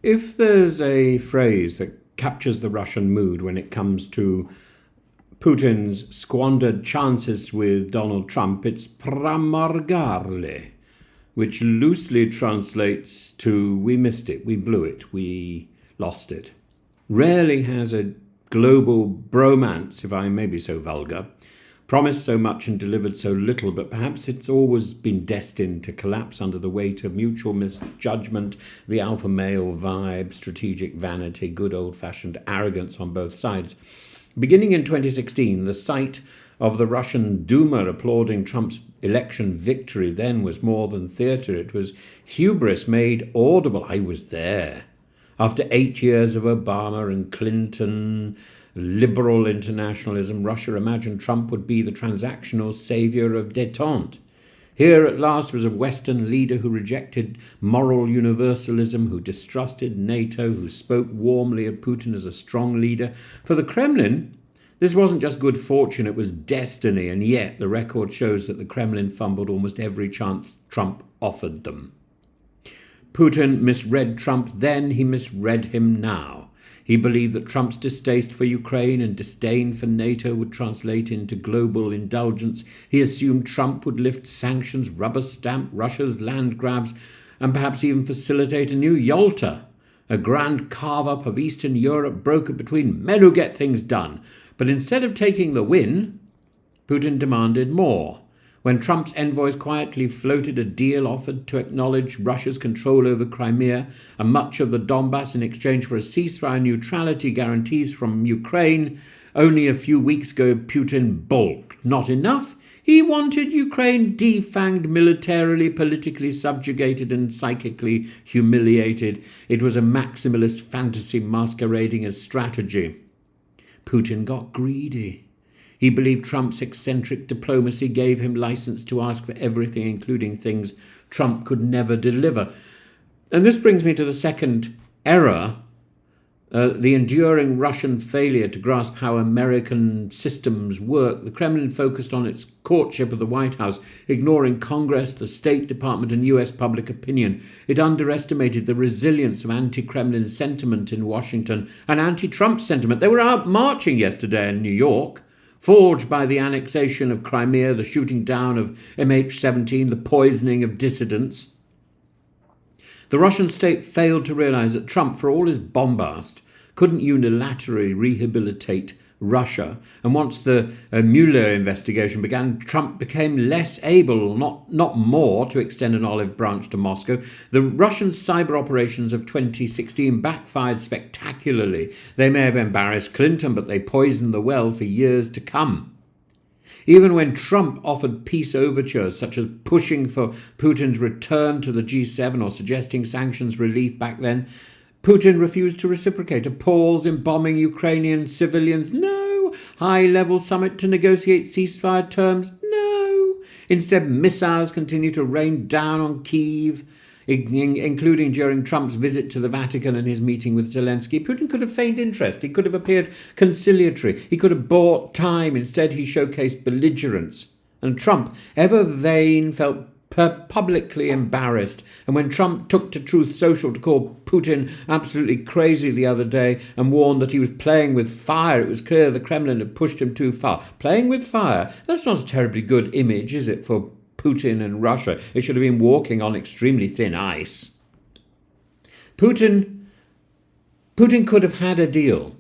If there's a phrase that captures the Russian mood when it comes to Putin's squandered chances with Donald Trump, it's pramorgarle, which loosely translates to we missed it, we blew it, we lost it. Rarely has a global bromance, if I may be so vulgar, promised so much and delivered so little, but perhaps it's always been destined to collapse under the weight of mutual misjudgment, the alpha male vibe, strategic vanity, good old-fashioned arrogance on both sides. Beginning in 2016, the sight of the Russian Duma applauding Trump's election victory then was more than theatre. It was hubris made audible. I was there. After 8 years of Obama and Clinton liberal internationalism, Russia imagined Trump would be the transactional saviour of détente. Here at last was a Western leader who rejected moral universalism, who distrusted NATO, who spoke warmly of Putin as a strong leader. For the Kremlin, this wasn't just good fortune, it was destiny, and yet the record shows that the Kremlin fumbled almost every chance Trump offered them. Putin misread Trump then, he misread him now. He believed that Trump's distaste for Ukraine and disdain for NATO would translate into global indulgence. He assumed Trump would lift sanctions, rubber stamp Russia's land grabs, and perhaps even facilitate a new Yalta, a grand carve-up of Eastern Europe brokered between men who get things done. But instead of taking the win, Putin demanded more. When Trump's envoys quietly floated a deal offered to acknowledge Russia's control over Crimea and much of the Donbass in exchange for a ceasefire neutrality guarantees from Ukraine, only a few weeks ago Putin balked. Not enough? He wanted Ukraine defanged, militarily, politically subjugated and psychically humiliated. It was a maximalist fantasy masquerading as strategy. Putin got greedy. He believed Trump's eccentric diplomacy gave him license to ask for everything, including things Trump could never deliver. And this brings me to the second error, the enduring Russian failure to grasp how American systems work. The Kremlin focused on its courtship of the White House, ignoring Congress, the State Department, and US public opinion. It underestimated the resilience of anti-Kremlin sentiment in Washington and anti-Trump sentiment. They were out marching yesterday in New York, forged by the annexation of Crimea, the shooting down of MH17, the poisoning of dissidents. The Russian state failed to realize that Trump, for all his bombast, couldn't unilaterally rehabilitate Russia. And once the Mueller investigation began, Trump became less able, not more, to extend an olive branch to Moscow. The Russian cyber operations of 2016 backfired spectacularly. They may have embarrassed Clinton, but they poisoned the well for years to come. Even when Trump offered peace overtures, such as pushing for Putin's return to the G7 or suggesting sanctions relief back then, Putin refused to reciprocate. A pause in bombing Ukrainian civilians? No. High-level summit to negotiate ceasefire terms? No. Instead, missiles continue to rain down on Kyiv, including during Trump's visit to the Vatican and his meeting with Zelensky. Putin could have feigned interest. He could have appeared conciliatory. He could have bought time. Instead, he showcased belligerence. And Trump, ever vain, felt publicly embarrassed. And when Trump took to Truth Social to call Putin absolutely crazy the other day and warned that he was playing with fire, it was clear the Kremlin had pushed him too far. Playing with fire? That's not a terribly good image, is it, for Putin and Russia? It should have been walking on extremely thin ice. Putin could have had a deal,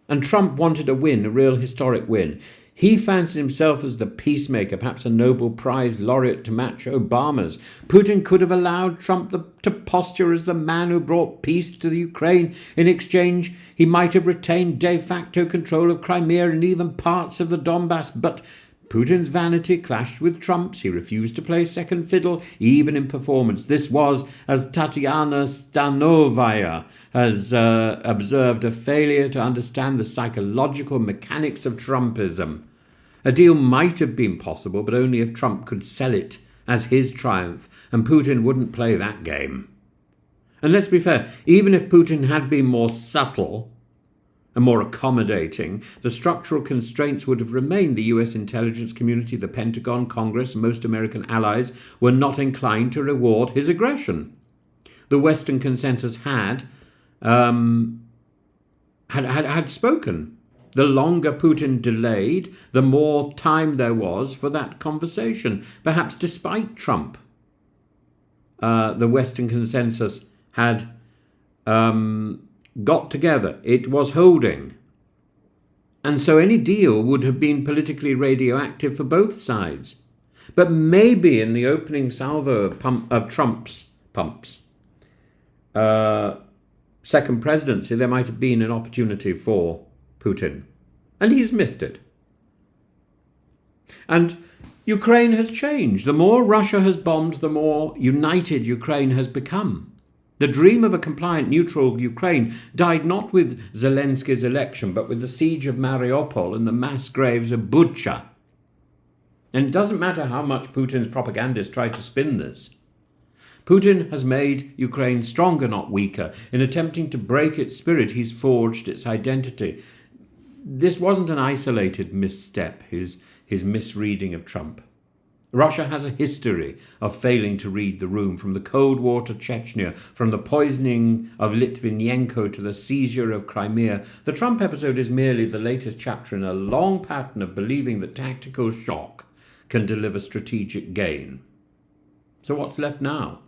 and Trump wanted a win, a real historic win. He fancied himself as the peacemaker, perhaps a Nobel Prize laureate to match Obama's. Putin could have allowed Trump to posture as the man who brought peace to the Ukraine. In exchange, he might have retained de facto control of Crimea and even parts of the Donbass. But Putin's vanity clashed with Trump's. He refused to play second fiddle, even in performance. This was, as Tatiana Stanovaya has observed, a failure to understand the psychological mechanics of Trumpism. A deal might have been possible, but only if Trump could sell it as his triumph, and Putin wouldn't play that game. And let's be fair, even if Putin had been more subtle and more accommodating, the structural constraints would have remained. The US intelligence community, the Pentagon, Congress, and most American allies were not inclined to reward his aggression. The Western consensus had, had spoken. The longer Putin delayed, the more time there was for that conversation. Perhaps despite Trump, the Western consensus had got together. It was holding. And so any deal would have been politically radioactive for both sides. But maybe in the opening salvo of Trump's second presidency, there might have been an opportunity for Putin. And he's miffed it. And Ukraine has changed. The more Russia has bombed, the more united Ukraine has become. The dream of a compliant, neutral Ukraine died not with Zelensky's election, but with the siege of Mariupol and the mass graves of Bucha. And it doesn't matter how much Putin's propagandists try to spin this. Putin has made Ukraine stronger, not weaker. In attempting to break its spirit, he's forged its identity. This wasn't an isolated misstep, his misreading of Trump. Russia has a history of failing to read the room, from the Cold War to Chechnya, from the poisoning of Litvinenko to the seizure of Crimea. The Trump episode is merely the latest chapter in a long pattern of believing that tactical shock can deliver strategic gain. So what's left now?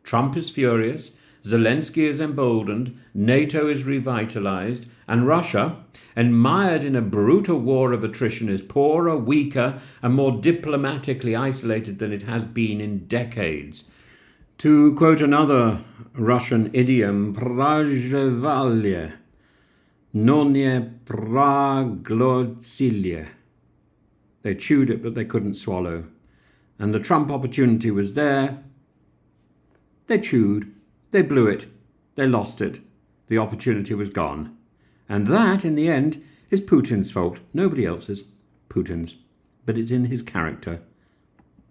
Trump is furious, Zelensky is emboldened, NATO is revitalized, and Russia, mired in a brutal war of attrition, is poorer, weaker, and more diplomatically isolated than it has been in decades. To quote another Russian idiom, prajevaliye, nonye praglodzilye. They chewed it, but they couldn't swallow. And the Trump opportunity was there. They chewed, they blew it, they lost it. The opportunity was gone. And that, in the end, is Putin's fault. Nobody else's. Putin's. But it's in his character.